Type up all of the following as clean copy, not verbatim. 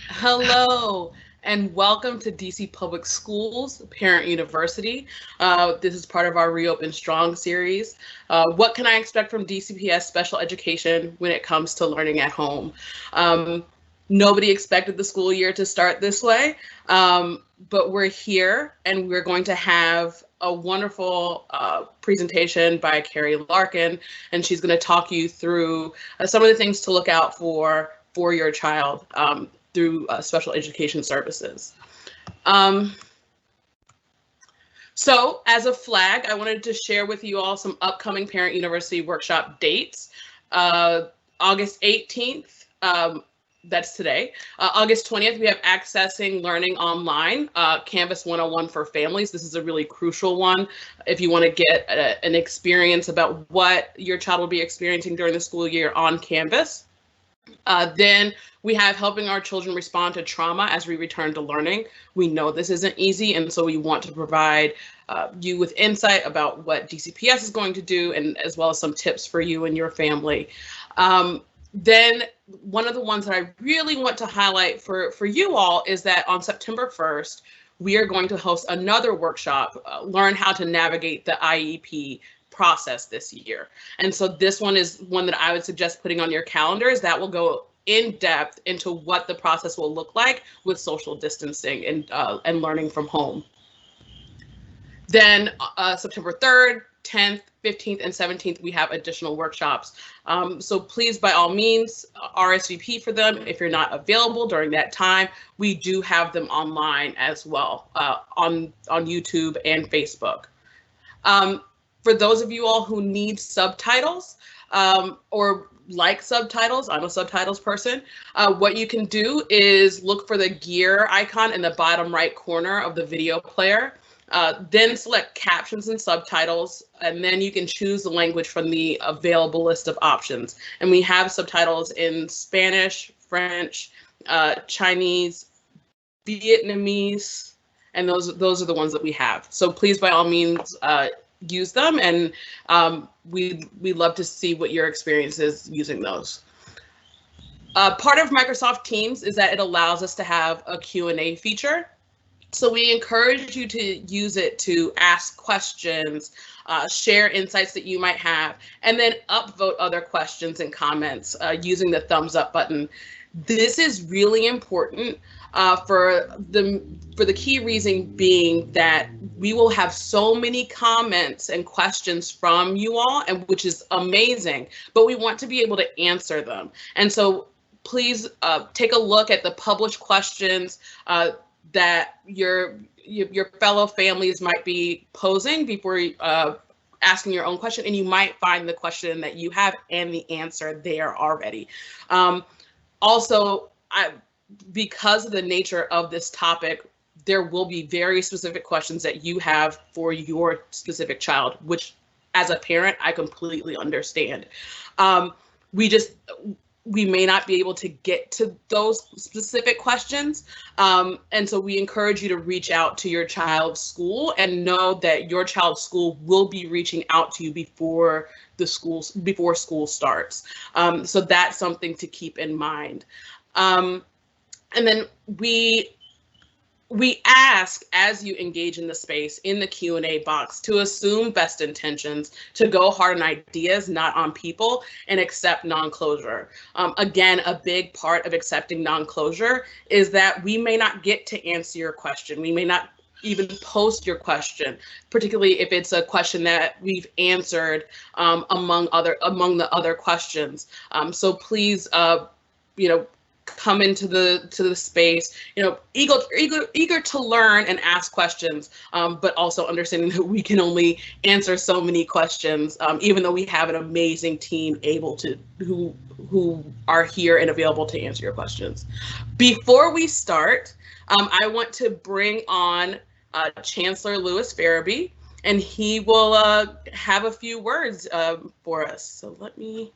Hello, and welcome to DC Public Schools Parent University. This is part of our Reopen Strong series. What can I expect from DCPS special education when it comes to learning at home? Nobody expected the school year to start this way, but we're here and we're going to have a wonderful presentation by Kerri Larkin, and she's going to talk you through some of the things to look out for your child through special education services. So as a flag, I wanted to share with you all some upcoming Parent University workshop dates. August 18th, that's today. August 20th, we have Accessing Learning Online, Canvas 101 for Families. This is a really crucial one if you want to get an experience about what your child will be experiencing during the school year on Canvas. Then we have Helping Our Children Respond to Trauma as we Return to Learning. We know this isn't easy, and so we want to provide you with insight about what DCPS is going to do, and as well as some tips for you and your family. Then one of the ones that I really want to highlight for you all is that on September 1st, we are going to host another workshop, Learn How to Navigate the IEP process this year. And so this one is one that I would suggest putting on your calendars. That will go in depth into what the process will look like with social distancing and learning from home. Then September 3rd, 10th, 15th, and 17th, we have additional workshops. So please, by all means, RSVP for them. If you're not available during that time, we do have them online as well on YouTube and Facebook. For those of you all who need subtitles or like subtitles, I'm a subtitles person, what you can do is look for the gear icon in the bottom right corner of the video player, then select captions and subtitles, and then you can choose the language from the available list of options. And we have subtitles in Spanish, French, Chinese, Vietnamese, and those are the ones that we have. So please, by all means, use them, and we love to see what your experience is using those. Part of Microsoft Teams is that it allows us to have a Q&A feature. So we encourage you to use it to ask questions, share insights that you might have, and then upvote other questions and comments using the thumbs up button. This is really important for the key reason being that we will have so many comments and questions from you all, and which is amazing, but we want to be able to answer them. And so please take a look at the published questions that your fellow families might be posing before asking your own question, and you might find the question that you have and the answer there already. Also, because of the nature of this topic, there will be very specific questions that you have for your specific child, which as a parent, I completely understand. We may not be able to get to those specific questions. And so we encourage you to reach out to your child's school and know that your child's school will be reaching out to you before school starts. So that's something to keep in mind. And then we ask, as you engage in the space in the Q&A box, to assume best intentions, to go hard on ideas, not on people, and accept non-closure. Again, a big part of accepting non-closure is that we may not get to answer your question. We may not even post your question, particularly if it's a question that we've answered among the other questions. So please, come into the space, eager to learn and ask questions, but also understanding that we can only answer so many questions, even though we have an amazing team who are here and available to answer your questions. Before we start, I want to bring on Chancellor Lewis Farabee, and he will have a few words for us. So let me.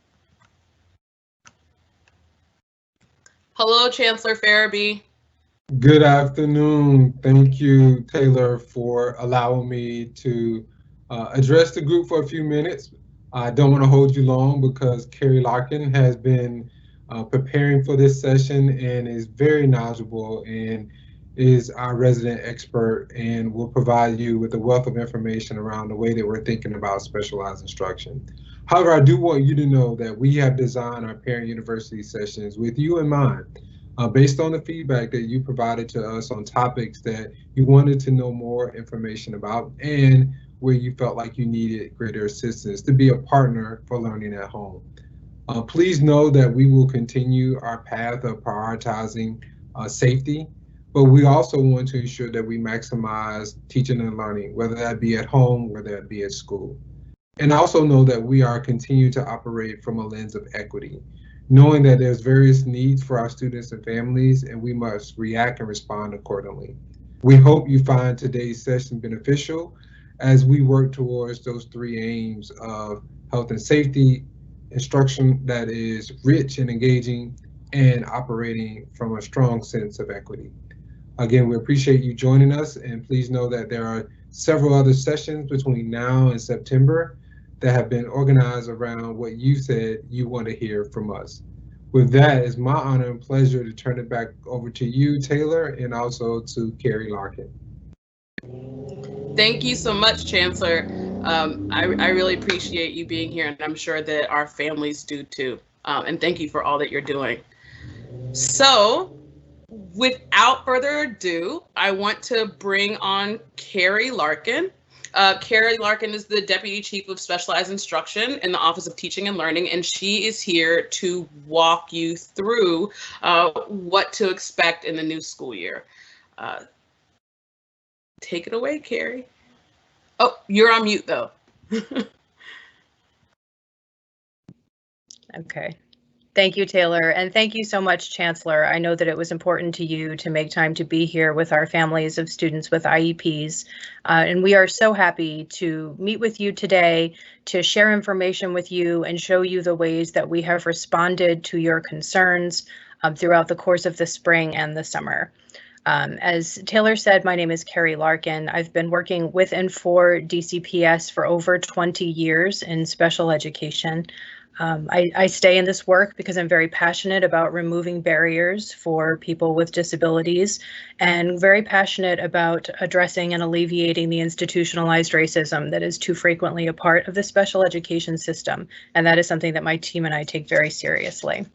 Hello, Chancellor Farabee. Good afternoon. Thank you, Taylor, for allowing me to address the group for a few minutes. I don't want to hold you long because Kerri Larkin has been preparing for this session and is very knowledgeable and is our resident expert and will provide you with a wealth of information around the way that we're thinking about specialized instruction. However, I do want you to know that we have designed our parent university sessions with you in mind, based on the feedback that you provided to us on topics that you wanted to know more information about and where you felt like you needed greater assistance to be a partner for learning at home. Please know that we will continue our path of prioritizing safety, but we also want to ensure that we maximize teaching and learning, whether that be at home, whether that be at school. And also know that we are continuing to operate from a lens of equity, knowing that there's various needs for our students and families, and we must react and respond accordingly. We hope you find today's session beneficial as we work towards those three aims of health and safety, instruction that is rich and engaging, and operating from a strong sense of equity. Again, we appreciate you joining us, and please know that there are several other sessions between now and September that have been organized around what you said you want to hear from us. With that, it's my honor and pleasure to turn it back over to you, Taylor, and also to Kerri Larkin. Thank you so much, Chancellor. I really appreciate you being here, and I'm sure that our families do too. And thank you for all that you're doing. So, without further ado, I want to bring on Kerri Larkin. Kerri Larkin is the Deputy Chief of Specialized Instruction in the Office of Teaching and Learning, and she is here to walk you through what to expect in the new school year. Take it away, Kerri. Oh, you're on mute, though. Okay. Thank you, Taylor, and thank you so much, Chancellor. I know that it was important to you to make time to be here with our families of students with IEPs, and we are so happy to meet with you today to share information with you and show you the ways that we have responded to your concerns throughout the course of the spring and the summer. As Taylor said, my name is Kerri Larkin. I've been working with and for DCPS for over 20 years in special education. I stay in this work because I'm very passionate about removing barriers for people with disabilities and very passionate about addressing and alleviating the institutionalized racism that is too frequently a part of the special education system. And that is something that my team and I take very seriously.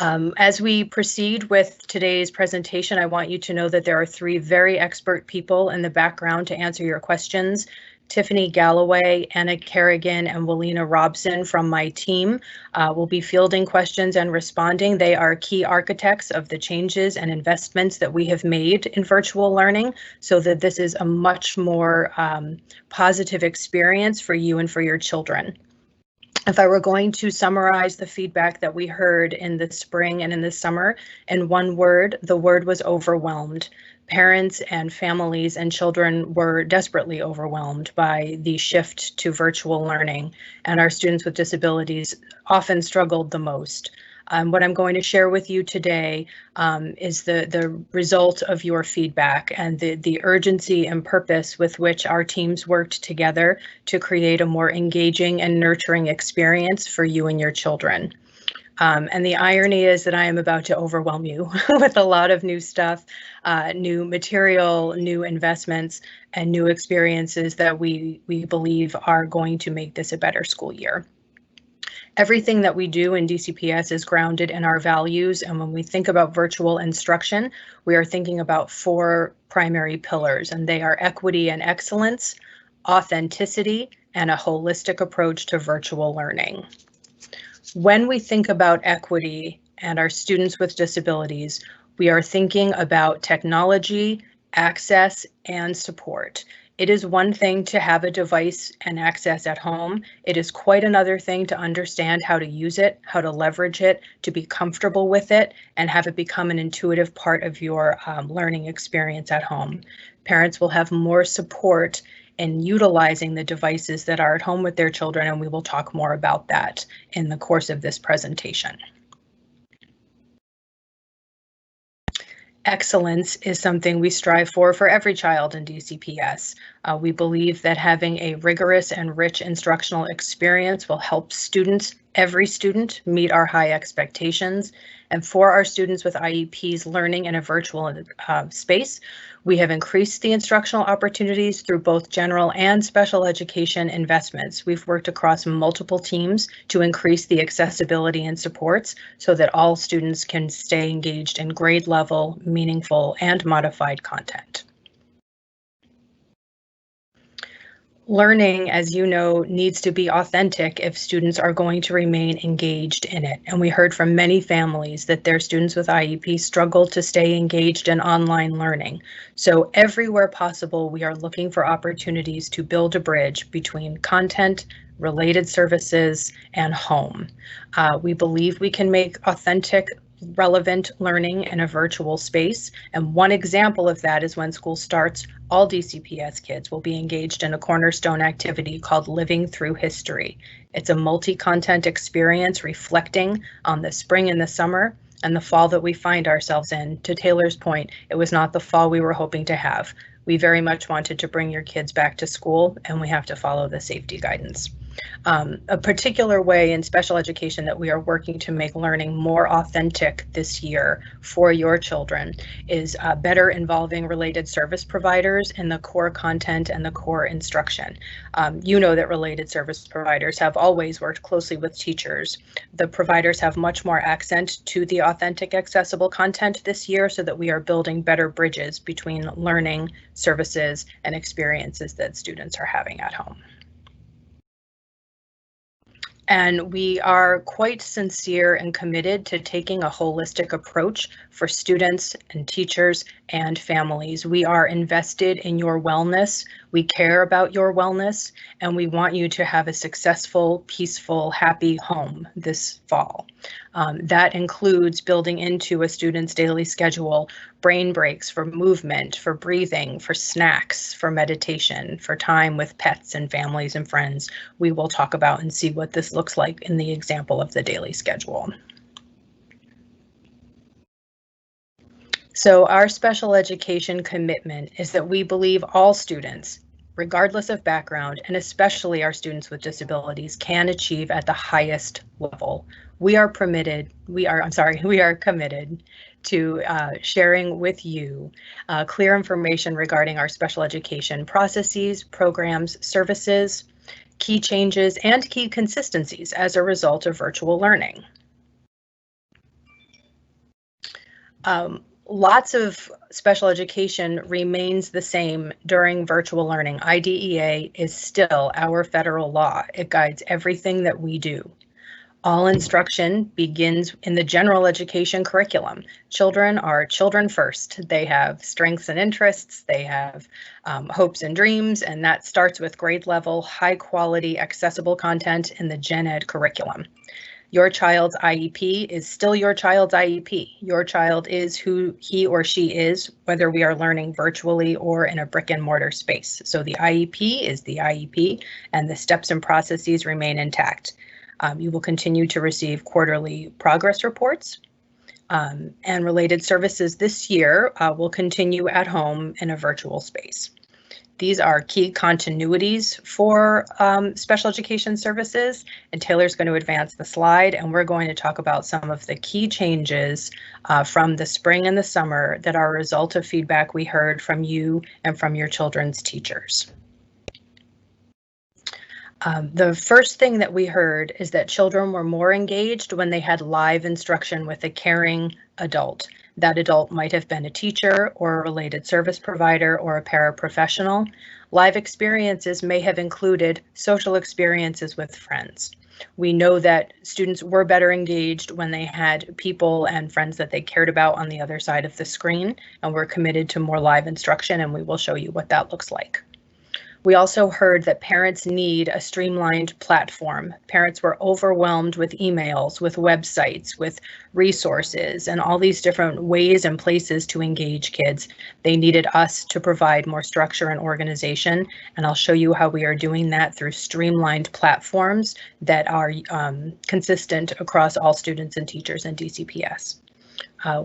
As we proceed with today's presentation, I want you to know that there are three very expert people in the background to answer your questions. Tiffany Galloway, Anna Kerrigan, and Walina Robson from my team will be fielding questions and responding. They are key architects of the changes and investments that we have made in virtual learning so that this is a much more positive experience for you and for your children. If I were going to summarize the feedback that we heard in the spring and in the summer in one word, the word was overwhelmed. Parents and families and children were desperately overwhelmed by the shift to virtual learning, and our students with disabilities often struggled the most. What I'm going to share with you today is the result of your feedback and the urgency and purpose with which our teams worked together to create a more engaging and nurturing experience for you and your children. And the irony is that I am about to overwhelm you with a lot of new stuff, new material, new investments, and new experiences that we believe are going to make this a better school year. Everything that we do in DCPS is grounded in our values, and when we think about virtual instruction, we are thinking about 4 primary pillars, and they are equity and excellence, authenticity, and a holistic approach to virtual learning. When we think about equity and our students with disabilities, we are thinking about technology, access, and support. It is one thing to have a device and access at home. It is quite another thing to understand how to use it, how to leverage it, to be comfortable with it, and have it become an intuitive part of your learning experience at home. Parents will have more support in utilizing the devices that are at home with their children, and we will talk more about that in the course of this presentation. Excellence is something we strive for every child in DCPS. We believe that having a rigorous and rich instructional experience will help students, every student, meet our high expectations. And for our students with IEPs learning in a virtual space, we have increased the instructional opportunities through both general and special education investments. We've worked across multiple teams to increase the accessibility and supports so that all students can stay engaged in grade level, meaningful, and modified content. Learning, as you know, needs to be authentic if students are going to remain engaged in it. And we heard from many families that their students with IEP struggle to stay engaged in online learning. So everywhere possible, we are looking for opportunities to build a bridge between content, related services, and home. We believe we can make authentic, relevant learning in a virtual space. And one example of that is when school starts, all DCPS kids will be engaged in a cornerstone activity called Living Through History. It's a multi-content experience reflecting on the spring and the summer and the fall that we find ourselves in. To Taylor's point, it was not the fall we were hoping to have. We very much wanted to bring your kids back to school, and we have to follow the safety guidance. A particular way in special education that we are working to make learning more authentic this year for your children is better involving related service providers in the core content and the core instruction. You know that related service providers have always worked closely with teachers. The providers have much more accent to the authentic, accessible content this year so that we are building better bridges between learning, services, and experiences that students are having at home. And we are quite sincere and committed to taking a holistic approach for students and teachers and families. We are invested in your wellness. We care about your wellness, and we want you to have a successful, peaceful, happy home this fall. That includes building into a student's daily schedule brain breaks for movement, for breathing, for snacks, for meditation, for time with pets and families and friends. We will talk about and see what this looks like in the example of the daily schedule. So our special education commitment is that we believe all students, regardless of background, and especially our students with disabilities, can achieve at the highest level. We are committed to sharing with you clear information regarding our special education processes, programs, services, key changes, and key consistencies as a result of virtual learning. Lots of special education remains the same during virtual learning. IDEA is still our federal law. It guides everything that we do. All instruction begins in the general education curriculum. Children are children first. They have strengths and interests, they have hopes and dreams, and that starts with grade level, high quality, accessible content in the gen ed curriculum. Your child's IEP is still your child's IEP. Your child is who he or she is, whether we are learning virtually or in a brick and mortar space. So the IEP is the IEP, and the steps and processes remain intact. You will continue to receive quarterly progress reports, and related services this year will continue at home in a virtual space. These are key continuities for special education services, and Taylor's going to advance the slide, and we're going to talk about some of the key changes from the spring and the summer that are a result of feedback we heard from you and from your children's teachers. The first thing that we heard is that children were more engaged when they had live instruction with a caring adult. That adult might have been a teacher or a related service provider or a paraprofessional. Live experiences may have included social experiences with friends. We know that students were better engaged when they had people and friends that they cared about on the other side of the screen, and we're committed to more live instruction, and we will show you what that looks like. We also heard that parents need a streamlined platform. Parents were overwhelmed with emails, with websites, with resources, and all these different ways and places to engage kids. They needed us to provide more structure and organization, and I'll show you how we are doing that through streamlined platforms that are consistent across all students and teachers in DCPS.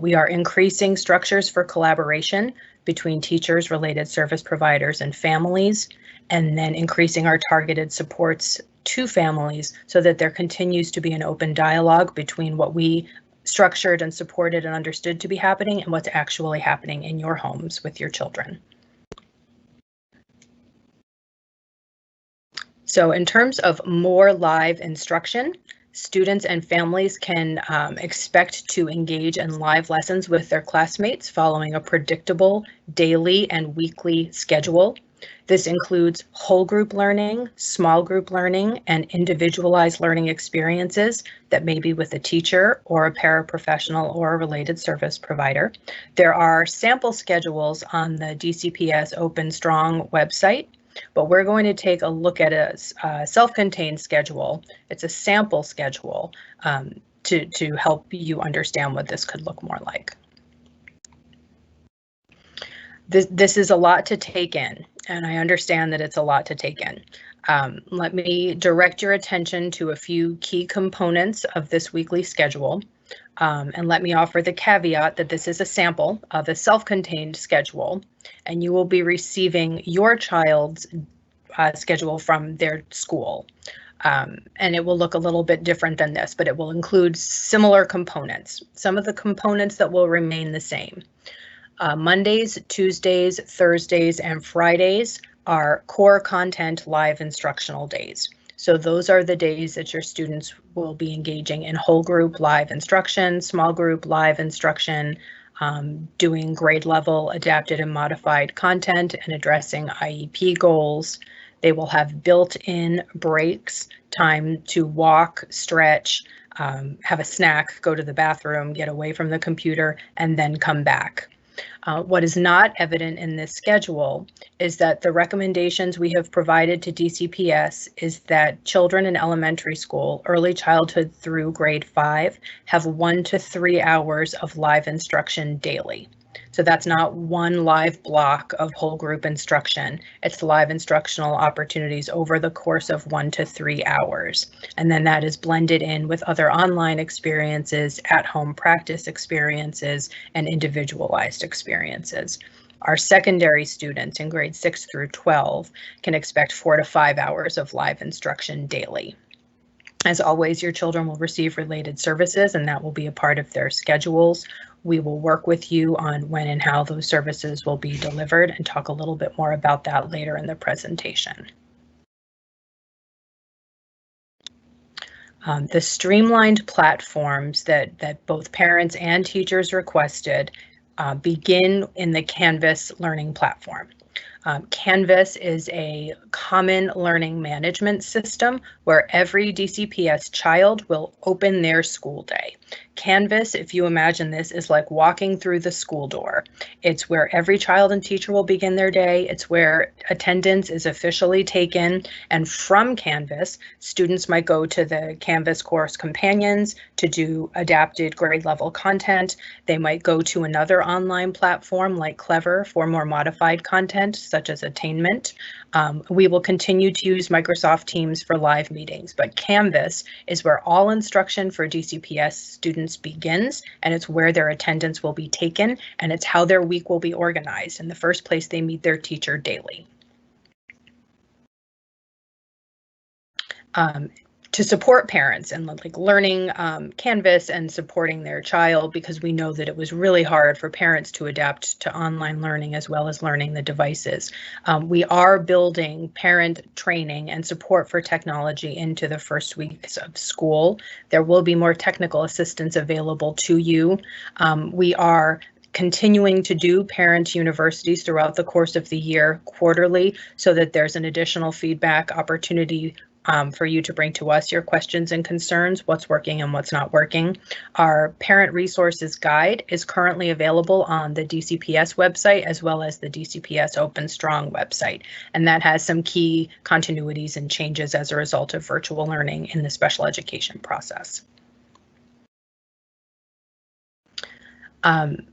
We are increasing structures for collaboration between teachers, related service providers, and families, and then increasing our targeted supports to families so that there continues to be an open dialogue between what we structured and supported and understood to be happening and what's actually happening in your homes with your children. So in terms of more live instruction, students and families can expect to engage in live lessons with their classmates following a predictable daily and weekly schedule. This includes whole group learning, small group learning, and individualized learning experiences that may be with a teacher or a paraprofessional or a related service provider. There are sample schedules on the DCPS Open Strong website, but we're going to take a look at a self-contained schedule. It's a sample schedule to help you understand what this could look more like. This is a lot to take in, and I understand that it's a lot to take in. Let me direct your attention to a few key components of this weekly schedule. And let me offer the caveat that this is a sample of a self-contained schedule, and you will be receiving your child's schedule from their school. And it will look a little bit different than this, but it will include similar components. Some of the components that will remain the same. Mondays, Tuesdays, Thursdays, and Fridays are core content live instructional days. So those are the days that your students will be engaging in whole group live instruction, small group live instruction, doing grade level adapted and modified content and addressing IEP goals. They will have built-in breaks, time to walk, stretch, have a snack, go to the bathroom, get away from the computer, and then come back. What is not evident in this schedule is that the recommendations we have provided to DCPS is that children in elementary school, early childhood through grade 5, have 1 to 3 hours of live instruction daily. So that's not one live block of whole group instruction. It's live instructional opportunities over the course of 1 to 3 hours. And then that is blended in with other online experiences, at-home practice experiences, and individualized experiences. Our secondary students in grades 6 through 12 can expect 4 to 5 hours of live instruction daily. As always, your children will receive related services, and that will be a part of their schedules. We will work with you on when and how those services will be delivered and talk a little bit more about that later in the presentation. The streamlined platforms that both parents and teachers requested begin in the Canvas learning platform. Canvas is a common learning management system where every DCPS child will open their school day. Canvas, if you imagine this, is like walking through the school door. It's where every child and teacher will begin their day. It's where attendance is officially taken. And from Canvas, students might go to the Canvas course companions to do adapted grade level content. They might go to another online platform like Clever for more modified content, such as attainment. We will continue to use Microsoft Teams for live meetings, but Canvas is where all instruction for DCPS students begins, and it's where their attendance will be taken, and it's how their week will be organized. In the first place, they meet their teacher daily. to support parents and like learning Canvas and supporting their child, because we know that it was really hard for parents to adapt to online learning as well as learning the devices. We are building parent training and support for technology into the first weeks of school. There will be more technical assistance available to you. We are continuing to do parent universities throughout the course of the year quarterly, so that there's an additional feedback opportunity for you to bring to us your questions and concerns, what's working and what's not working. Our parent resources guide is currently available on the DCPS website as well as the DCPS Open Strong website, and that has some key continuities and changes as a result of virtual learning in the special education process.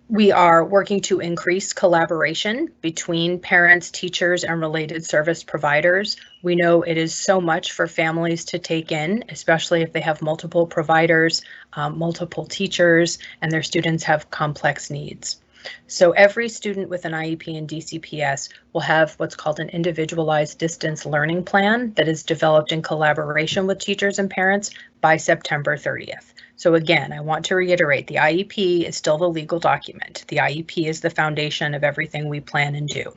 We are working to increase collaboration between parents, teachers, and related service providers. We know it is so much for families to take in, especially if they have multiple providers, multiple teachers, and their students have complex needs. So every student with an IEP in DCPS will have what's called an individualized distance learning plan that is developed in collaboration with teachers and parents by September 30th. So again, I want to reiterate, the IEP is still the legal document. The IEP is the foundation of everything we plan and do.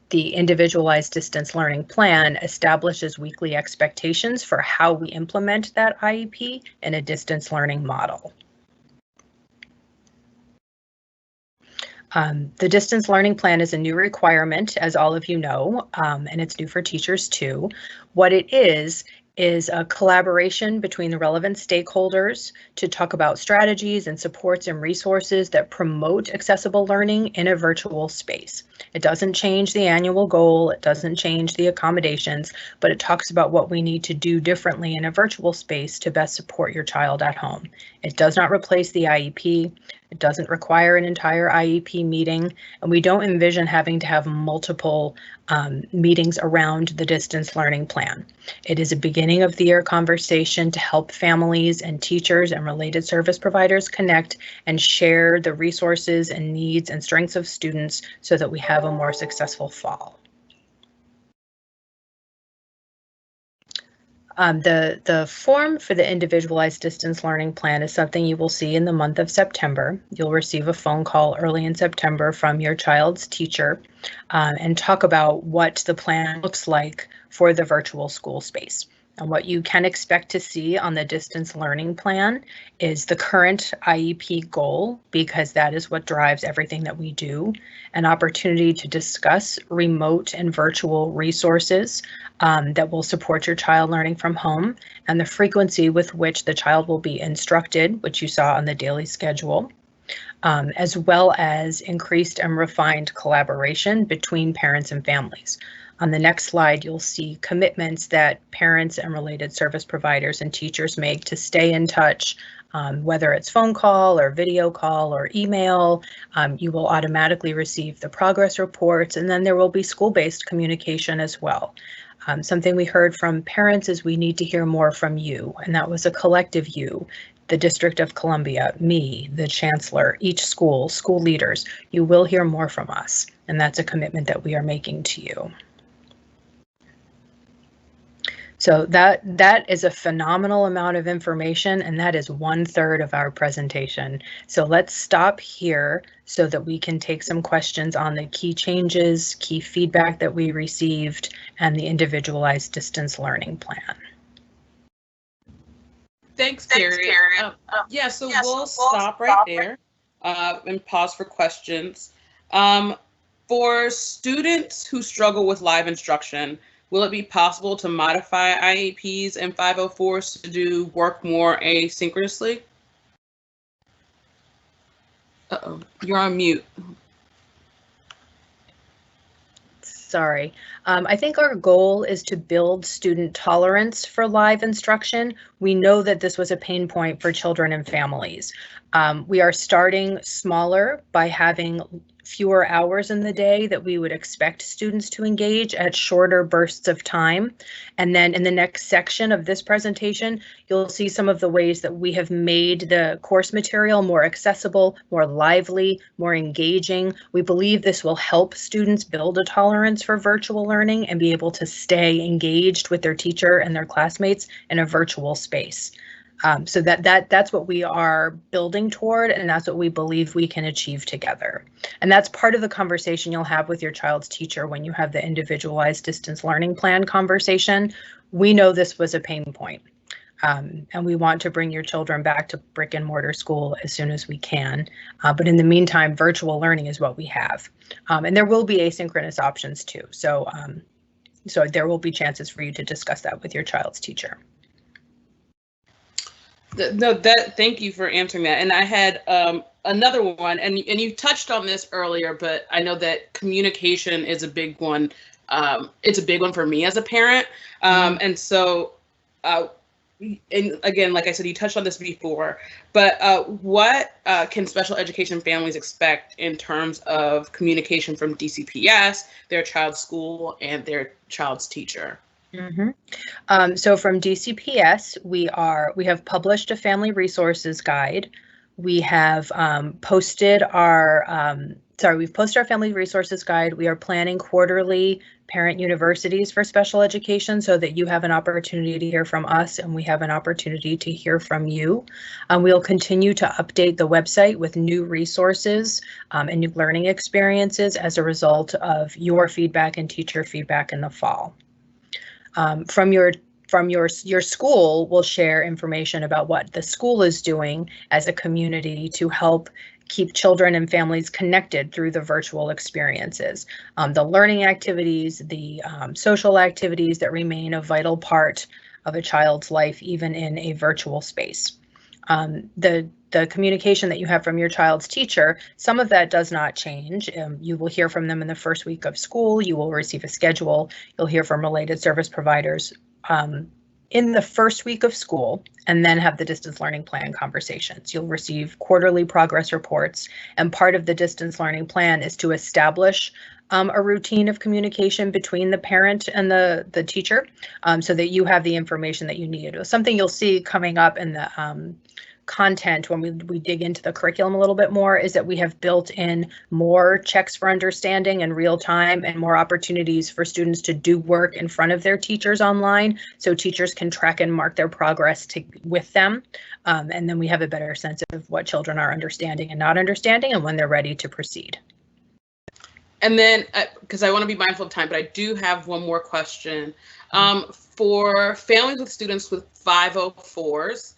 The individualized distance learning plan establishes weekly expectations for how we implement that IEP in a distance learning model. The distance learning plan is a new requirement, as all of you know, and it's new for teachers too. What it is a collaboration between the relevant stakeholders to talk about strategies and supports and resources that promote accessible learning in a virtual space. It doesn't change the annual goal, it doesn't change the accommodations, but it talks about what we need to do differently in a virtual space to best support your child at home. It does not replace the IEP. It doesn't require an entire IEP meeting, and we don't envision having to have multiple meetings around the distance learning plan. It is a beginning of the year conversation to help families and teachers and related service providers connect and share the resources and needs and strengths of students so that we have a more successful fall. The form for the individualized distance learning plan is something you will see in the month of September. You'll receive a phone call early in September from your child's teacher and talk about what the plan looks like for the virtual school space. And what you can expect to see on the distance learning plan is the current IEP goal, because that is what drives everything that we do, an opportunity to discuss remote and virtual resources that will support your child learning from home, and the frequency with which the child will be instructed, which you saw on the daily schedule, as well as increased and refined collaboration between parents and families. On the next slide, you'll see commitments that parents and related service providers and teachers make to stay in touch, whether it's phone call or video call or email. You will automatically receive the progress reports, and then there will be school-based communication as well. Something we heard from parents is we need to hear more from you, and that was a collective you. The District of Columbia, me, the Chancellor, each school, school leaders. You will hear more from us, and that's a commitment that we are making to you. So that is a phenomenal amount of information, and that is 1/3 of our presentation. So let's stop here so that we can take some questions on the key changes, key feedback that we received, and the individualized distance learning plan. Thanks, Kerri. Yeah, so we'll stop right there and pause for questions. For students who struggle with live instruction, will it be possible to modify IEPs and 504s to do work more asynchronously? Uh-oh, you're on mute. Sorry. I think our goal is to build student tolerance for live instruction. We know that this was a pain point for children and families. We are starting smaller by having fewer hours in the day that we would expect students to engage at shorter bursts of time. And then in the next section of this presentation, you'll see some of the ways that we have made the course material more accessible, more lively, more engaging. We believe this will help students build a tolerance for virtual learning and be able to stay engaged with their teacher and their classmates in a virtual space. So that's what we are building toward, and that's what we believe we can achieve together. And that's part of the conversation you'll have with your child's teacher when you have the individualized distance learning plan conversation. We know this was a pain point, and we want to bring your children back to brick and mortar school as soon as we can. But in the meantime, virtual learning is what we have. And there will be asynchronous options too. So there will be chances for you to discuss that with your child's teacher. No, thank you for answering that. And I had another one, and you touched on this earlier, but I know that communication is a big one. It's a big one for me as a parent. And so, and again, like I said, you touched on this before, but what can special education families expect in terms of communication from DCPS, their child's school, and their child's teacher? So from DCPS, we have published a family resources guide. We have posted our we've posted our family resources guide. We are planning quarterly parent universities for special education so that you have an opportunity to hear from us and we have an opportunity to hear from you. We'll continue to update the website with new resources and new learning experiences as a result of your feedback and teacher feedback in the fall. From your school, we'll share information about what the school is doing as a community to help keep children and families connected through the virtual experiences. The learning activities, the social activities that remain a vital part of a child's life, even in a virtual space. The communication that you have from your child's teacher, some of that does not change. You will hear from them in the first week of school. You will receive a schedule. You'll hear from related service providers in the first week of school, and then have the distance learning plan conversations. You'll receive quarterly progress reports, and part of the distance learning plan is to establish a routine of communication between the parent and the teacher so that you have the information that you need. Something you'll see coming up in the content when we dig into the curriculum a little bit more is that we have built in more checks for understanding in real time and more opportunities for students to do work in front of their teachers online so teachers can track and mark their progress with them. And then we have a better sense of what children are understanding and not understanding and when they're ready to proceed. And then, because I want to be mindful of time, but I do have one more question. For families with students with 504s,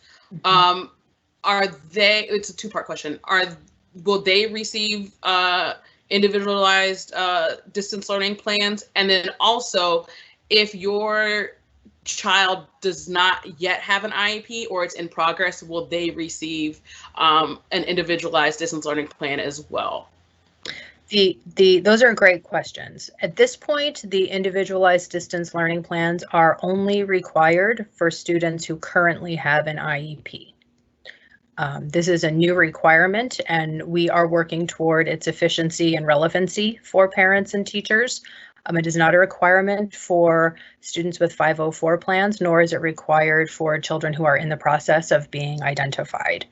it's a two-part question. Will they receive individualized distance learning plans? And then also, if your child does not yet have an IEP or it's in progress, will they receive an individualized distance learning plan as well? Those are great questions. At this point, the individualized distance learning plans are only required for students who currently have an IEP. This is a new requirement, and we are working toward its efficiency and relevancy for parents and teachers. It is not a requirement for students with 504 plans, nor is it required for children who are in the process of being identified.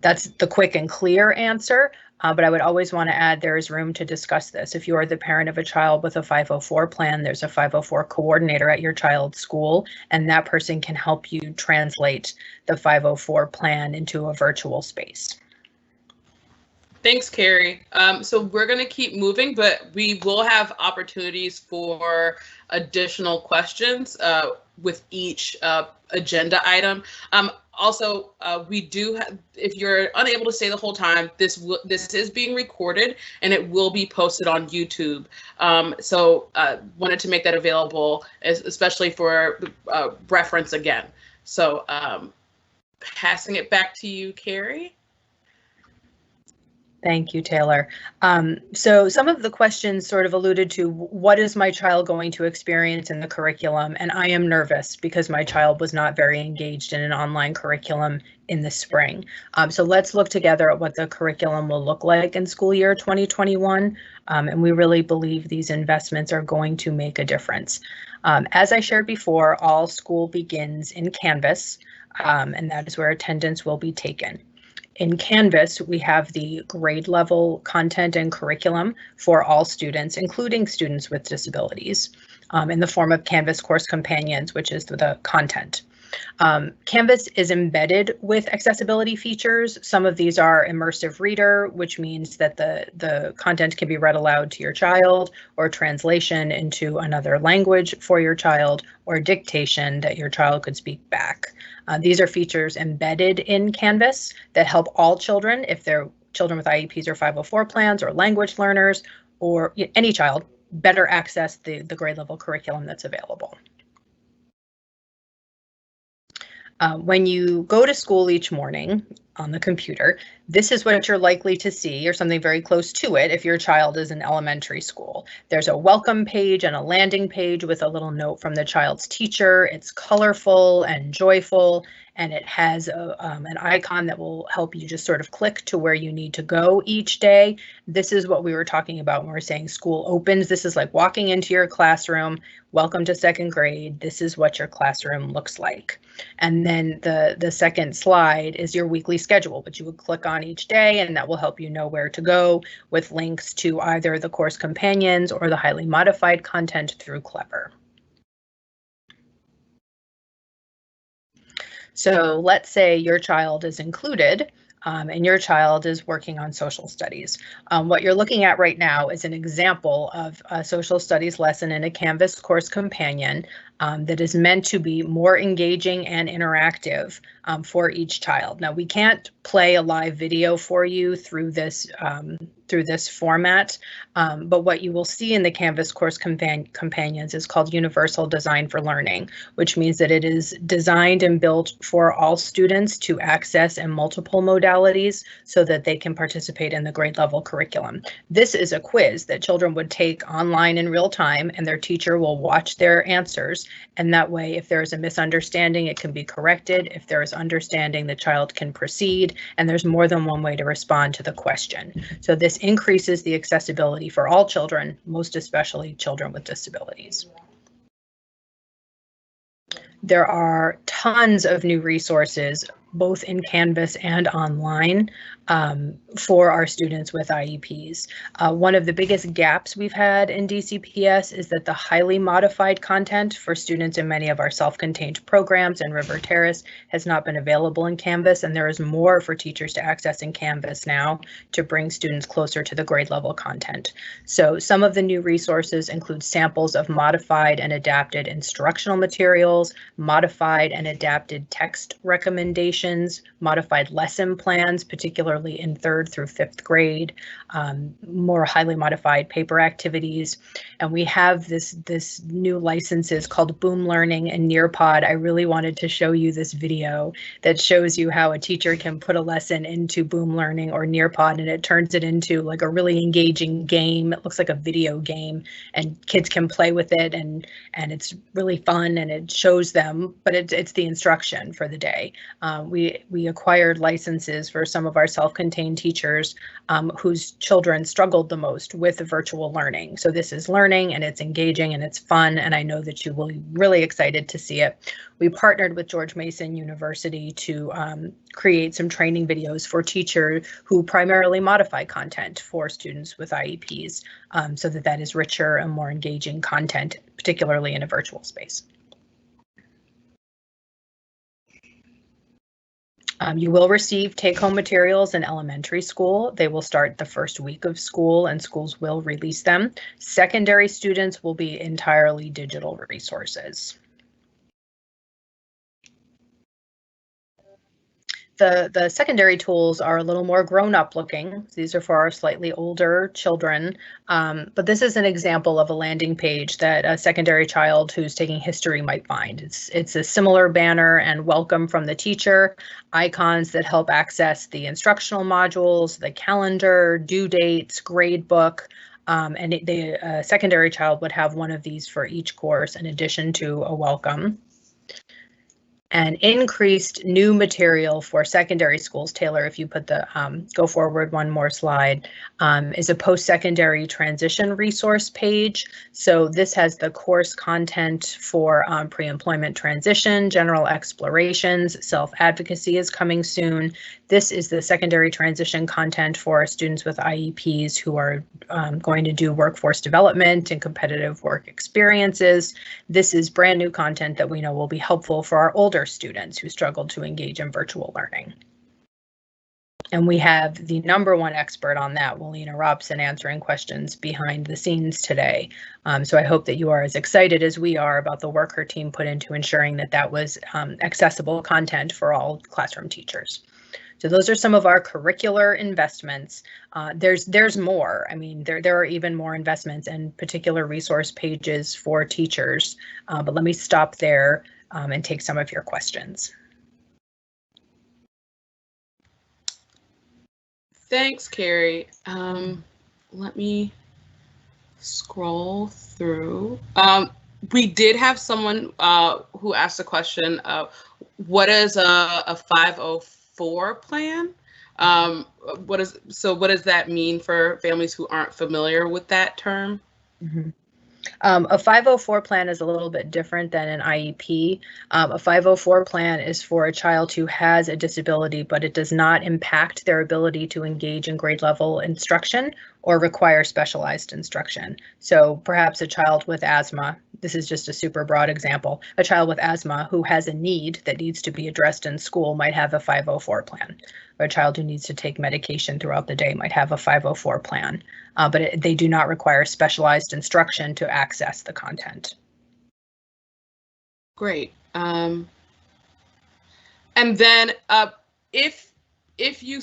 That's the quick and clear answer, but I would always want to add there is room to discuss this. If you are the parent of a child with a 504 plan, there's a 504 coordinator at your child's school, and that person can help you translate the 504 plan into a virtual space. Thanks, Kerri. So we're going to keep moving, but we will have opportunities for additional questions with each agenda item. Also, we do have, if you're unable to stay the whole time, this is being recorded and it will be posted on YouTube. So wanted to make that available, especially for reference again. So passing it back to you, Kerri. Thank you, Taylor. So some of the questions sort of alluded to what is my child going to experience in the curriculum? And I am nervous because my child was not very engaged in an online curriculum in the spring. So let's look together at what the curriculum will look like in school year 2021. And we really believe these investments are going to make a difference. As I shared before, all school begins in Canvas, and that is where attendance will be taken. In Canvas, we have the grade level content and curriculum for all students, including students with disabilities, in the form of Canvas course companions, which is the content. Canvas is embedded with accessibility features. Some of these are immersive reader, which means that the content can be read aloud to your child, or translation into another language for your child, or dictation that your child could speak back. These are features embedded in Canvas that help all children, if they're children with IEPs or 504 plans or language learners, or any child, better access the grade level curriculum that's available. When you go to school each morning on the computer, this is what you're likely to see, or something very close to it if your child is in elementary school. There's a welcome page and a landing page with a little note from the child's teacher. It's colorful and joyful, and it has an icon that will help you just sort of click to where you need to go each day. This is what we were talking about when we were saying school opens. This is like walking into your classroom. Welcome to second grade. This is what your classroom looks like. And then the second slide is your weekly schedule, which you would click on each day, and that will help you know where to go, with links to either the course companions or the highly modified content through Clever. So let's say your child is included and your child is working on social studies. What you're looking at right now is an example of a social studies lesson in a Canvas course companion that is meant to be more engaging and interactive for each child. Now, we can't play a live video for you through this format, but what you will see in the Canvas course companions is called Universal Design for Learning, which means that it is designed and built for all students to access in multiple modalities so that they can participate in the grade level curriculum. This is a quiz that children would take online in real time, and their teacher will watch their answers. And that way, if there is a misunderstanding, it can be corrected. If there is understanding, the child can proceed, and there's more than one way to respond to the question. So this increases the accessibility for all children, most especially children with disabilities. There are tons of new resources, both in Canvas and online, for our students with IEPs. One of the biggest gaps we've had in DCPS is that the highly modified content for students in many of our self-contained programs in River Terrace has not been available in Canvas, and there is more for teachers to access in Canvas now to bring students closer to the grade level content. So some of the new resources include samples of modified and adapted instructional materials, modified and adapted text recommendations, modified lesson plans, particularly in 3rd through 5th grade, more highly modified paper activities. And we have this new licenses called Boom Learning and Nearpod. I really wanted to show you this video that shows you how a teacher can put a lesson into Boom Learning or Nearpod, and it turns it into like a really engaging game. It looks like a video game, and kids can play with it, and it's really fun, and it shows them, but it's the instruction for the day. We acquired licenses for some of our self-contained teachers whose children struggled the most with virtual learning. So this is learning, and it's engaging, and it's fun, and I know that you will be really excited to see it. We partnered with George Mason University to create some training videos for teachers who primarily modify content for students with IEPs, so that is richer and more engaging content, particularly in a virtual space. You will receive take-home materials in elementary school. They will start the first week of school, and schools will release them. Secondary students will be entirely digital resources. The secondary tools are a little more grown-up looking. These are for our slightly older children, but this is an example of a landing page that a secondary child who's taking history might find. It's a similar banner and welcome from the teacher, icons that help access the instructional modules, the calendar, due dates, grade book, and the secondary child would have one of these for each course in addition to a welcome. And increased new material for secondary schools, Taylor, if you put the go forward one more slide, is a post-secondary transition resource page. So this has the course content for pre-employment transition, general explorations, self-advocacy is coming soon. This is the secondary transition content for students with IEPs who are going to do workforce development and competitive work experiences. This is brand new content that we know will be helpful for our older students who struggle to engage in virtual learning. And we have the #1 expert on that, Willina Robson, answering questions behind the scenes today. So I hope that you are as excited as we are about the work her team put into ensuring that that was accessible content for all classroom teachers. So those are some of our curricular investments. There's more. I mean, there are even more investments and particular resource pages for teachers. But let me stop there and take some of your questions. Thanks, Kerri. Let me scroll through. We did have someone who asked a question of what is a 504 plan? What does that mean for families who aren't familiar with that term? Mm-hmm. A 504 plan is a little bit different than an IEP. A 504 plan is for a child who has a disability, but it does not impact their ability to engage in grade level instruction or require specialized instruction. So perhaps a child with asthma, this is just a super broad example, a child with asthma who has a need that needs to be addressed in school might have a 504 plan. Or a child who needs to take medication throughout the day might have a 504 plan, but they do not require specialized instruction to access the content. Great. And then if you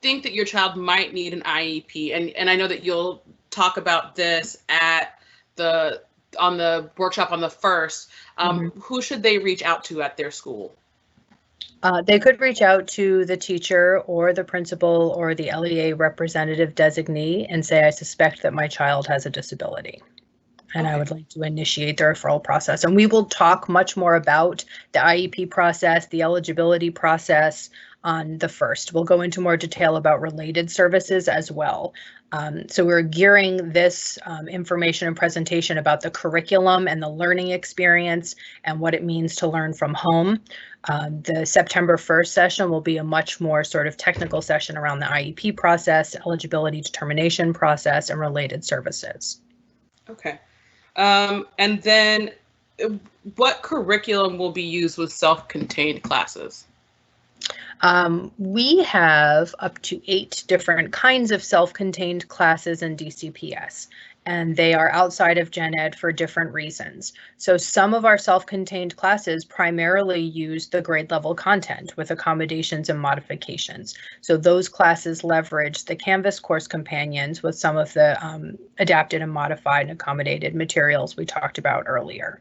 think that your child might need an IEP, and I know that you'll talk about this on the workshop on the 1st, who should they reach out to at their school? They could reach out to the teacher or the principal or the LEA representative designee and say, I suspect that my child has a disability. And okay. I would like to initiate the referral process. And we will talk much more about the IEP process, the eligibility process on the 1st. We'll go into more detail about related services as well. So we're gearing this information and presentation about the curriculum and the learning experience and what it means to learn from home. The September 1st session will be a much more sort of technical session around the IEP process, eligibility determination process, and related services. Okay. And then what curriculum will be used with self-contained classes? We have up to 8 different kinds of self-contained classes in DCPS, and they are outside of Gen Ed for different reasons. So some of our self-contained classes primarily use the grade level content with accommodations and modifications. So those classes leverage the Canvas course companions with some of the adapted and modified and accommodated materials we talked about earlier.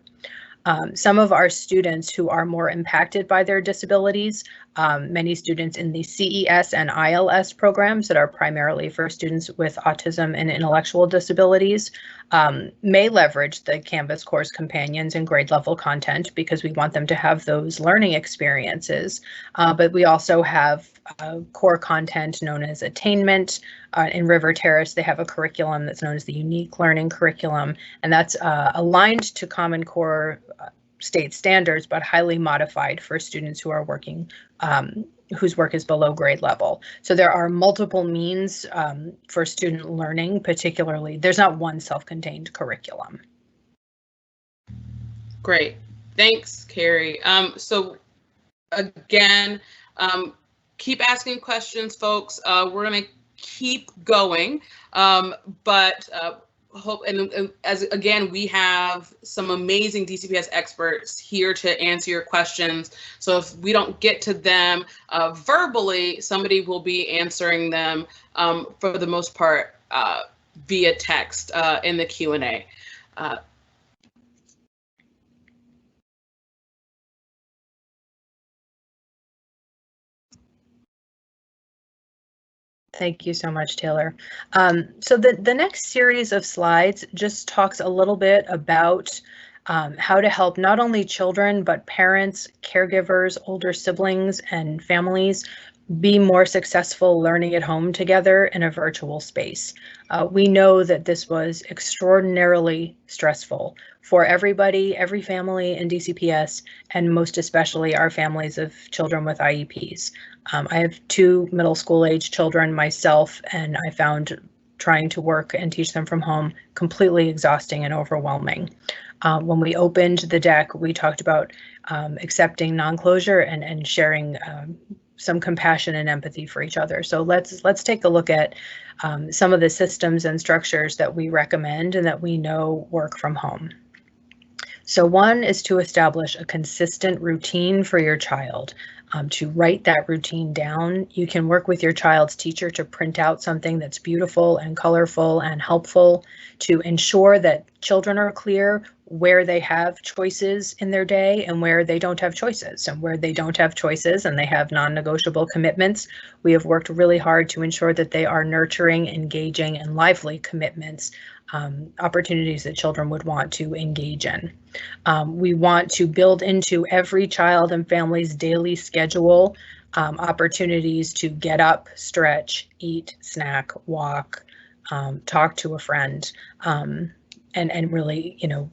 Some of our students who are more impacted by their disabilities, many students in the CES and ILS programs that are primarily for students with autism and intellectual disabilities, may leverage the Canvas course companions and grade level content because we want them to have those learning experiences. But we also have core content known as attainment. In River Terrace, they have a curriculum that's known as the Unique Learning Curriculum, and that's aligned to Common Core state standards, but highly modified for students who are working, whose work is below grade level. So there are multiple means for student learning, particularly. There's not one self-contained curriculum. Great, thanks, Kerri. So again, keep asking questions, folks. We're gonna keep going, but hope, and as again, we have some amazing DCPS experts here to answer your questions. So if we don't get to them verbally, somebody will be answering them for the most part via text in the Q&A. Thank you so much, Taylor. So the next series of slides just talks a little bit about how to help not only children, but parents, caregivers, older siblings, and families be more successful learning at home together in a virtual space. We know that this was extraordinarily stressful for everybody, every family in DCPS, and most especially our families of children with IEPs. I have 2 middle school age children myself, and I found trying to work and teach them from home completely exhausting and overwhelming. When we opened the deck, we talked about accepting non-closure and sharing some compassion and empathy for each other. So let's take a look at some of the systems and structures that we recommend and that we know work from home. So one is to establish a consistent routine for your child. To write that routine down. You can work with your child's teacher to print out something that's beautiful and colorful and helpful to ensure that children are clear where they have choices in their day and where they don't have choices. And where they don't have choices and they have non-negotiable commitments, we have worked really hard to ensure that they are nurturing, engaging, and lively commitments, opportunities that children would want to engage in. We want to build into every child and family's daily schedule opportunities to get up, stretch, eat, snack, walk, talk to a friend, and really, you know,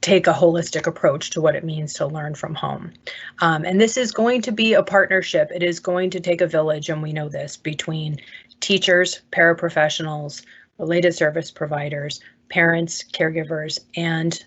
take a holistic approach to what it means to learn from home. And this is going to be a partnership. It is going to take a village, and we know this, between teachers, paraprofessionals, related service providers, parents, caregivers, and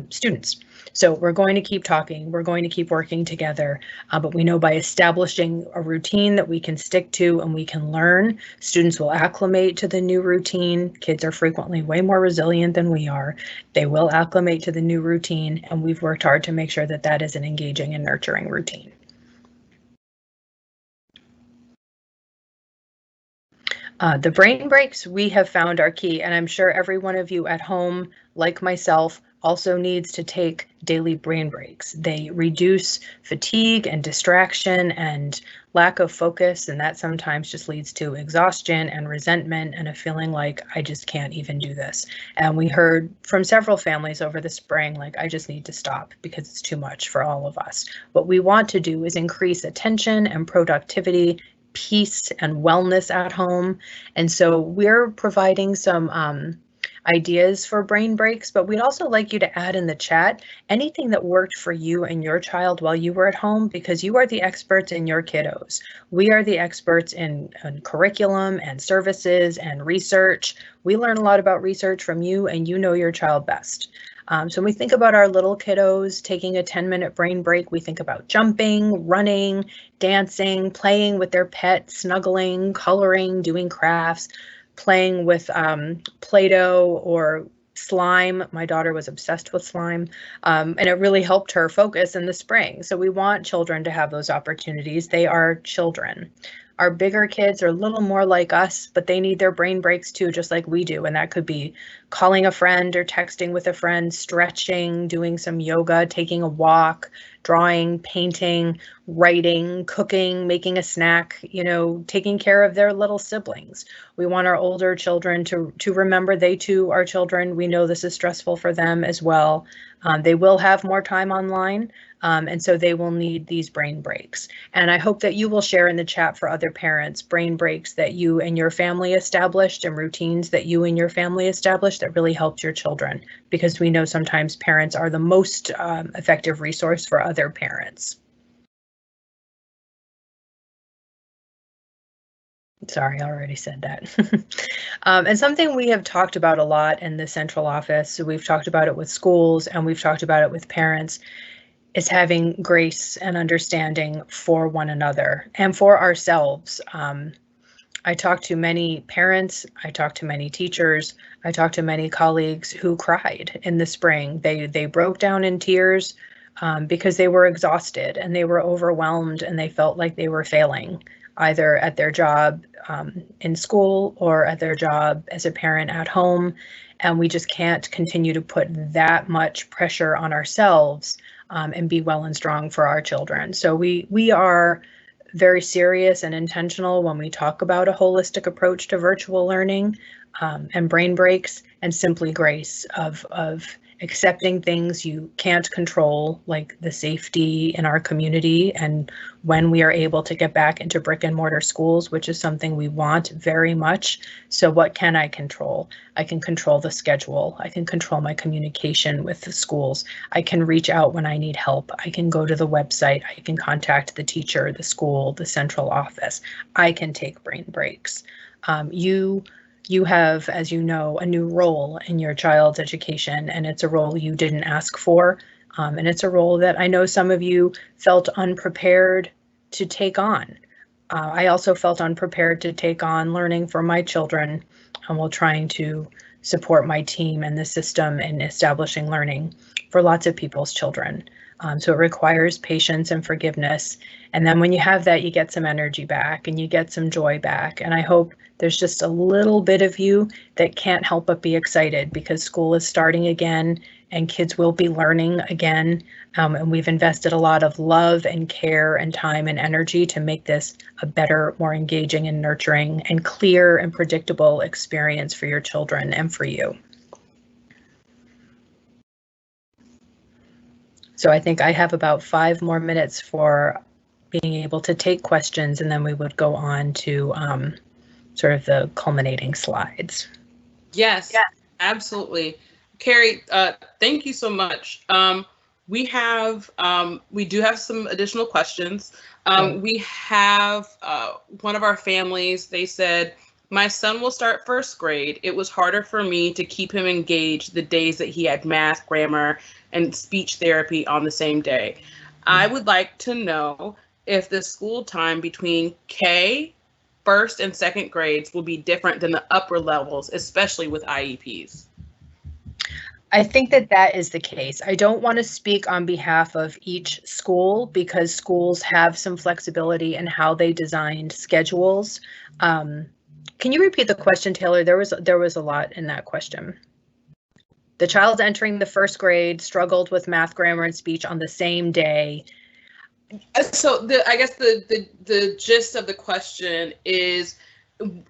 students. So we're going to keep talking, we're going to keep working together, but we know by establishing a routine that we can stick to and we can learn, students will acclimate to the new routine. Kids are frequently way more resilient than we are. They will acclimate to the new routine, and we've worked hard to make sure that that is an engaging and nurturing routine. The brain breaks we have found are key, and I'm sure every one of you at home, like myself, also needs to take daily brain breaks. They reduce fatigue and distraction and lack of focus, and that sometimes just leads to exhaustion and resentment and a feeling like I just can't even do this. And we heard from several families over the spring, like, I just need to stop because it's too much for all of us. What we want to do is increase attention and productivity, peace and wellness at home. And so we're providing some ideas for brain breaks, but we'd also like you to add in the chat anything that worked for you and your child while you were at home, because you are the experts in your kiddos. We are the experts in curriculum and services and research. We learn a lot about research from you, and you know your child best. So when we think about our little kiddos taking a 10-minute brain break, we think about jumping, running, dancing, playing with their pet, snuggling, coloring, doing crafts, playing with Play-Doh or slime. My daughter was obsessed with slime, and it really helped her focus in the spring. So we want children to have those opportunities. They are children. Our bigger kids are a little more like us, but they need their brain breaks too, just like we do. And that could be calling a friend or texting with a friend, stretching, doing some yoga, taking a walk, drawing, painting, writing, cooking, making a snack, you know, taking care of their little siblings. We want our older children to remember they too are children. We know this is stressful for them as well. They will have more time online, and so they will need these brain breaks. And I hope that you will share in the chat for other parents brain breaks that you and your family established and routines that you and your family established that really helped your children, because we know sometimes parents are the most effective resource for other parents. Sorry, I already said that. And something we have talked about a lot in the central office, so we've talked about it with schools and we've talked about it with parents, is having grace and understanding for one another and for ourselves. I talked to many parents, I talked to many teachers, I talked to many colleagues who cried in the spring. They broke down in tears because they were exhausted and they were overwhelmed and they felt like they were failing either at their job in school or at their job as a parent at home. And we just can't continue to put that much pressure on ourselves and be well and strong for our children. So we are very serious and intentional when we talk about a holistic approach to virtual learning and brain breaks and simply grace of accepting things you can't control, like the safety in our community and when we are able to get back into brick and mortar schools, which is something we want very much. So what can I control? I can control the schedule. I can control my communication with the schools. I can reach out when I need help. I can go to the website. I can contact the teacher, the school, the central office. I can take brain breaks. You have, as you know, a new role in your child's education, and it's a role you didn't ask for. And it's a role that I know some of you felt unprepared to take on. I also felt unprepared to take on learning for my children while trying to support my team and the system in establishing learning for lots of people's children. So it requires patience and forgiveness. And then when you have that, you get some energy back and you get some joy back. And I hope there's just a little bit of you that can't help but be excited because school is starting again and kids will be learning again. And we've invested a lot of love and care and time and energy to make this a better, more engaging and nurturing and clear and predictable experience for your children and for you. So I think I have about 5 more minutes for being able to take questions, and then we would go on to sort of the culminating slides. Yes, absolutely. Kerri, thank you so much. We do have some additional questions. We have one of our families, they said, my son will start first grade. It was harder for me to keep him engaged the days that he had math, grammar, and speech therapy on the same day. I would like to know if the school time between K, first and second grades will be different than the upper levels, especially with IEPs. I think that is the case. I don't want to speak on behalf of each school because schools have some flexibility in how they designed schedules. Can you repeat the question, Taylor? There was a lot in that question. The child entering the first grade struggled with math, grammar, and speech on the same day. So I guess the gist of the question is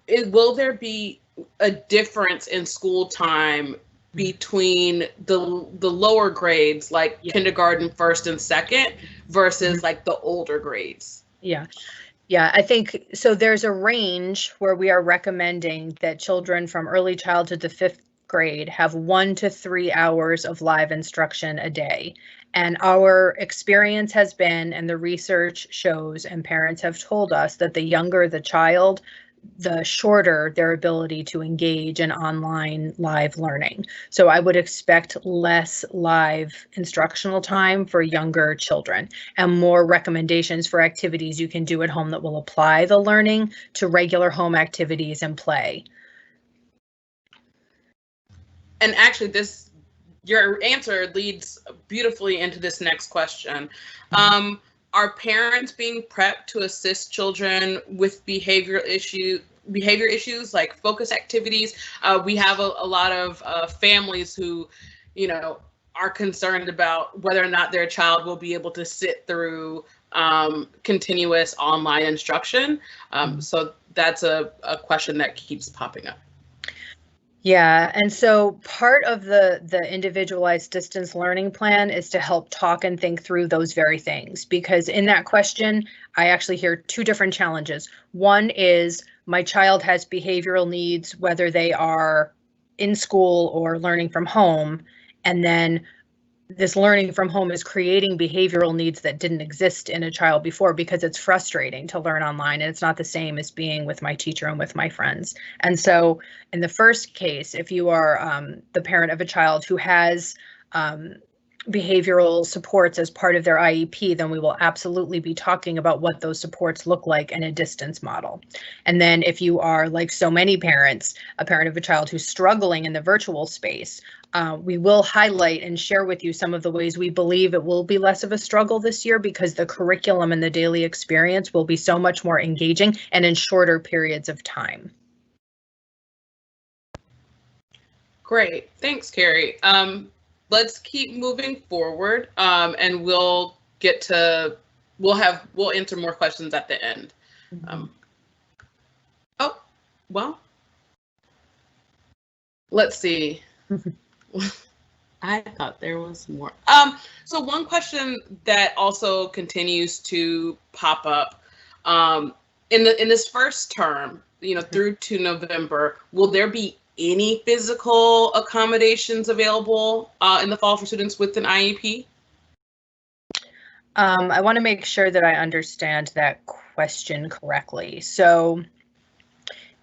will there be a difference in school time between the lower grades, like kindergarten, first and second, versus like the older grades? Yeah, I think so. There's a range where we are recommending that children from early childhood to 5th grade have 1 to 3 hours of live instruction a day. And our experience has been, and the research shows, and parents have told us that the younger the child, the shorter their ability to engage in online live learning. So I would expect less live instructional time for younger children and more recommendations for activities you can do at home that will apply the learning to regular home activities and play. And actually your answer leads beautifully into this next question. Are parents being prepped to assist children with behavior issues like focus activities? We have a lot of families who, are concerned about whether or not their child will be able to sit through continuous online instruction. So that's a question that keeps popping up. Yeah, and so part of the individualized distance learning plan is to help talk and think through those very things, because in that question, I actually hear 2 different challenges. One is my child has behavioral needs, whether they are in school or learning from home, and then this learning from home is creating behavioral needs that didn't exist in a child before because it's frustrating to learn online and it's not the same as being with my teacher and with my friends. And so in the first case, if you are the parent of a child who has behavioral supports as part of their IEP, then we will absolutely be talking about what those supports look like in a distance model. And then if you are, like so many parents, a parent of a child who's struggling in the virtual space, we will highlight and share with you some of the ways we believe it will be less of a struggle this year, because the curriculum and the daily experience will be so much more engaging and in shorter periods of time. Great, thanks, Kerri. Let's keep moving forward, and we'll answer more questions at the end. Oh, well, let's see. I thought there was more. So one question that also continues to pop up in this first term, through to November, will there be any physical accommodations available in the fall for students with an IEP? I want to make sure that I understand that question correctly. So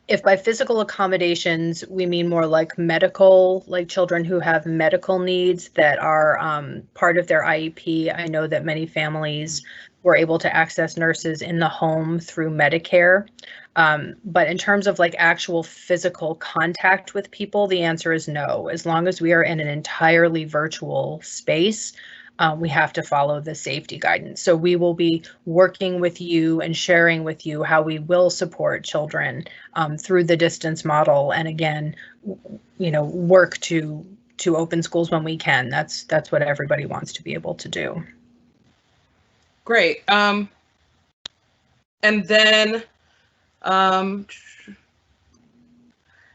if by physical accommodations, we mean more like medical, like children who have medical needs that are part of their IEP, I know that many families were able to access nurses in the home through Medicare. But in terms of like actual physical contact with people, the answer is no. As long as we are in an entirely virtual space, we have to follow the safety guidance. So we will be working with you and sharing with you how we will support children through the distance model. And again, work to open schools when we can. That's what everybody wants to be able to do. Great. And then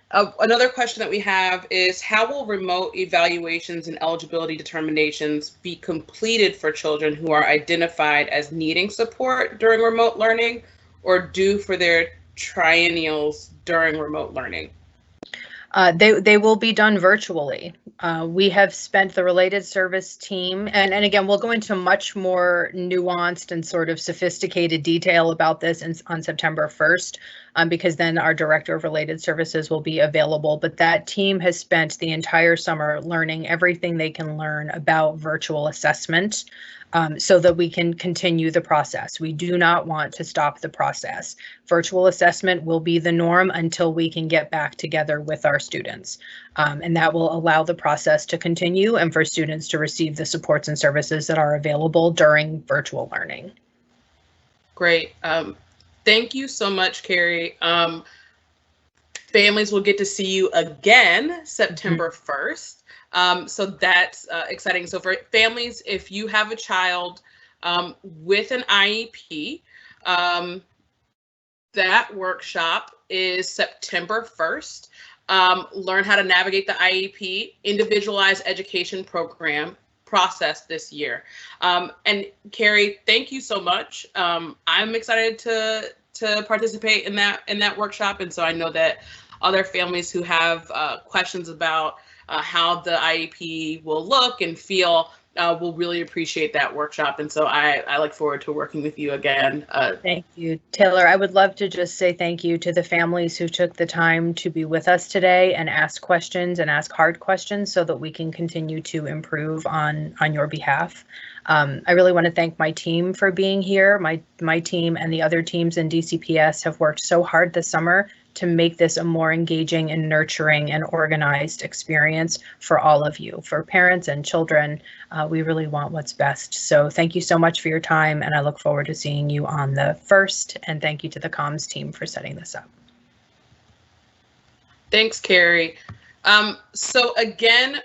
another question that we have is, how will remote evaluations and eligibility determinations be completed for children who are identified as needing support during remote learning or due for their triennials during remote learning? They will be done virtually. We have spent the related service team, and again, we'll go into much more nuanced and sort of sophisticated detail about this on September 1st, because then our director of related services will be available. But that team has spent the entire summer learning everything they can learn about virtual assessment, so that we can continue the process. We do not want to stop the process. Virtual assessment will be the norm until we can get back together with our students. And that will allow the process to continue and for students to receive the supports and services that are available during virtual learning. Great. Thank you so much, Kerri. Families will get to see you again September 1st. So that's exciting. So for families, if you have a child with an IEP, that workshop is September 1st. Learn how to navigate the IEP Individualized Education Program process this year. And Kerri, thank you so much. I'm excited to participate in that workshop, and so I know that other families who have questions about how the IEP will look and feel will really appreciate that workshop. And so I look forward to working with you again. Thank you, Taylor. I would love to just say thank you to the families who took the time to be with us today and ask questions and ask hard questions so that we can continue to improve on your behalf. I really want to thank my team for being here. My team and the other teams in DCPS have worked so hard this summer to make this a more engaging and nurturing and organized experience for all of you, for parents and children. We really want what's best. So thank you so much for your time, and I look forward to seeing you on the 1st, and thank you to the comms team for setting this up. Thanks, Kerri. So again,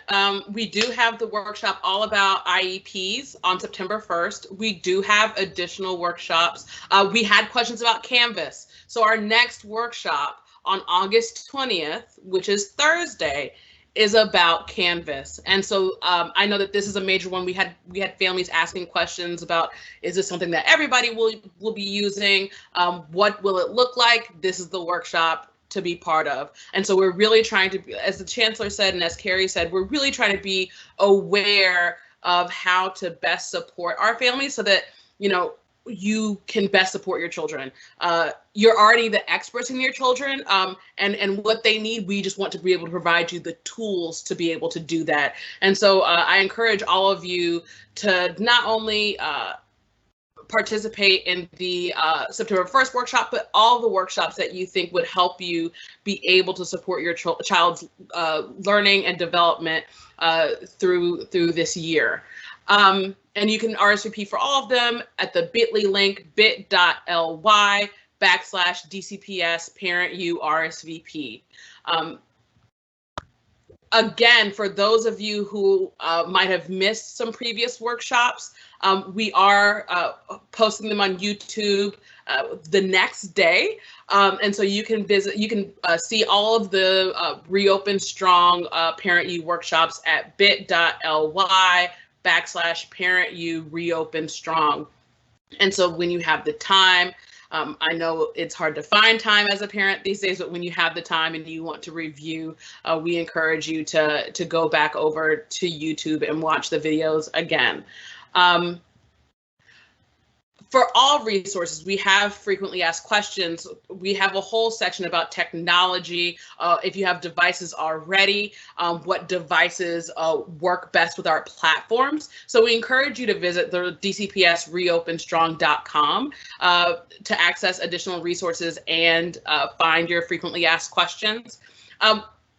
we do have the workshop all about IEPs on September 1st. We do have additional workshops. We had questions about Canvas. So our next workshop on August 20th, which is Thursday, is about Canvas. And so I know that this is a major one. We had families asking questions about, is this something that everybody will be using? What will it look like? This is the workshop to be part of. And so we're really trying to, as the Chancellor said, and as Kerri said, we're really trying to be aware of how to best support our families so that, you can best support your children. You're already the experts in your children, and what they need, we just want to be able to provide you the tools to be able to do that. And so I encourage all of you to not only participate in the September 1st workshop, but all the workshops that you think would help you be able to support your child's learning and development through this year. And you can RSVP for all of them at the bit.ly link, bit.ly/DCPS Parent U RSVP. Again, for those of you who might have missed some previous workshops, we are posting them on YouTube the next day. And so you can see all of the Reopen Strong Parent U workshops at bit.ly/Parent U Reopen Strong. And so when you have the time, I know it's hard to find time as a parent these days, but when you have the time and you want to review, we encourage you to go back over to YouTube and watch the videos again. For all resources, we have frequently asked questions. We have a whole section about technology. If you have devices already, what devices work best with our platforms. So we encourage you to visit the DCPS reopenstrong.com to access additional resources and find your frequently asked questions.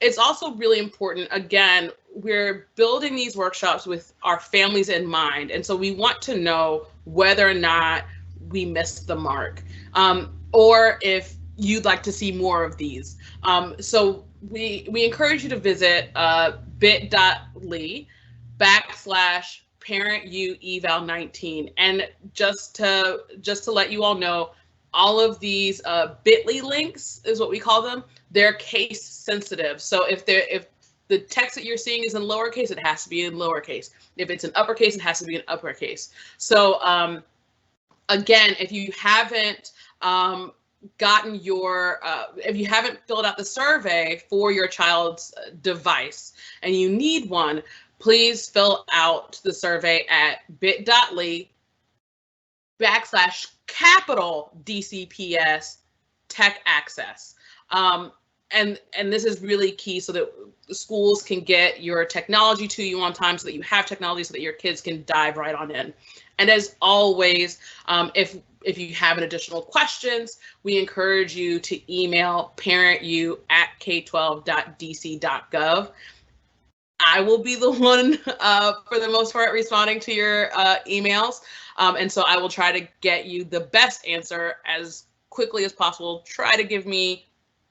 It's also really important, again, we're building these workshops with our families in mind. And so we want to know whether or not we missed the mark, or if you'd like to see more of these. So we encourage you to visit bit.ly/Parent U Eval 19. And just to let you all know, all of these bit.ly links is what we call them. They're case sensitive. So if the text that you're seeing is in lowercase, it has to be in lowercase. If it's in uppercase, it has to be in uppercase. So again, if you haven't gotten your, if you haven't filled out the survey for your child's device and you need one, please fill out the survey at bit.ly/DCPS Tech Access. And this is really key so that the schools can get your technology to you on time, so that you have technology, so that your kids can dive right on in. And as always, if you have additional questions, we encourage you to email parentu@k12.dc.gov. I will be the one, for the most part, responding to your emails. And so I will try to get you the best answer as quickly as possible. Try to give me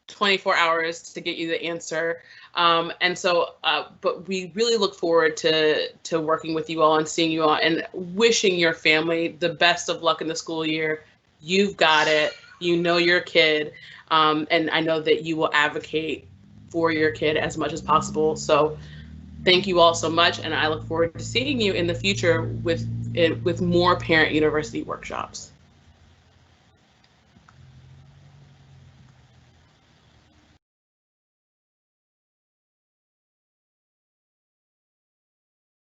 24 hours to get you the answer. And so, but we really look forward to working with you all and seeing you all and wishing your family the best of luck in the school year. You've got it. You know your kid. And I know that you will advocate for your kid as much as possible. So thank you all so much. And I look forward to seeing you in the future with more Parent University workshops.